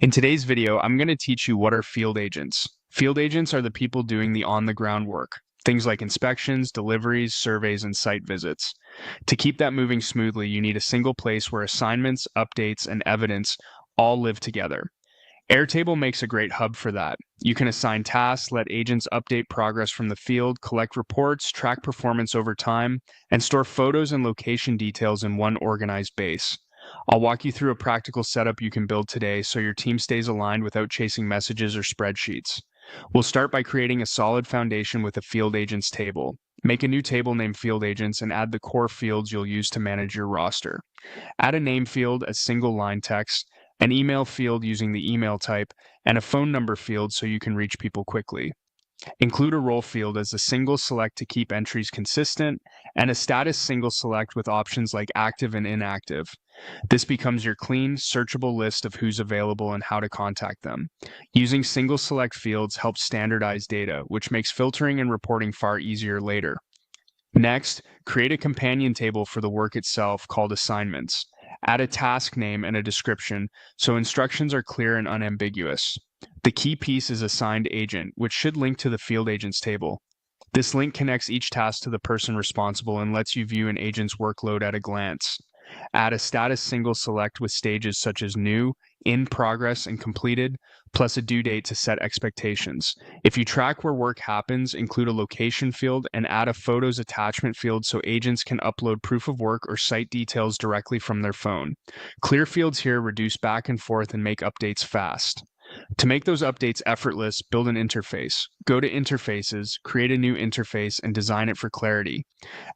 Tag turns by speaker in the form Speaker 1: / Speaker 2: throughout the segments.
Speaker 1: In today's video, I'm going to teach you what are field agents. Field agents are the people doing the on-the-ground work, things like inspections, deliveries, surveys, and site visits. To keep that moving smoothly, you need a single place where assignments, updates, and evidence all live together. Airtable makes a great hub for that. You can assign tasks, let agents update progress from the field, collect reports, track performance over time, and store photos and location details in one organized base. I'll walk you through a practical setup you can build today so your team stays aligned without chasing messages or spreadsheets. We'll start by creating a solid foundation with a field agents table. Make a new table named Field Agents and add the core fields you'll use to manage your roster. Add a name field, a single line text, an email field using the email type, and a phone number field so you can reach people quickly. Include a role field as a single select to keep entries consistent, and a status single select with options like active and inactive. This becomes your clean, searchable list of who's available and how to contact them. Using single select fields helps standardize data, which makes filtering and reporting far easier later. Next, create a companion table for the work itself called assignments. Add a task name and a description so instructions are clear and unambiguous. The key piece is assigned agent, which should link to the field agents table. This link connects each task to the person responsible and lets you view an agent's workload at a glance. Add a status single select with stages such as new, in progress, and completed, plus a due date to set expectations. If you track where work happens, include a location field and add a photos attachment field so agents can upload proof of work or site details directly from their phone. Clear fields here reduce back and forth and make updates fast. To make those updates effortless, build an interface. Go to Interfaces, create a new interface, and design it for clarity.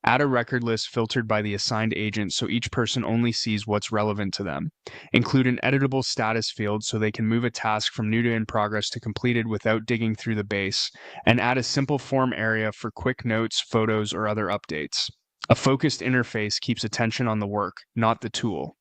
Speaker 1: Add a record list filtered by the assigned agent so each person only sees what's relevant to them. Include an editable status field so they can move a task from new to in progress to completed without digging through the base. And add a simple form area for quick notes, photos, or other updates. A focused interface keeps attention on the work, not the tool.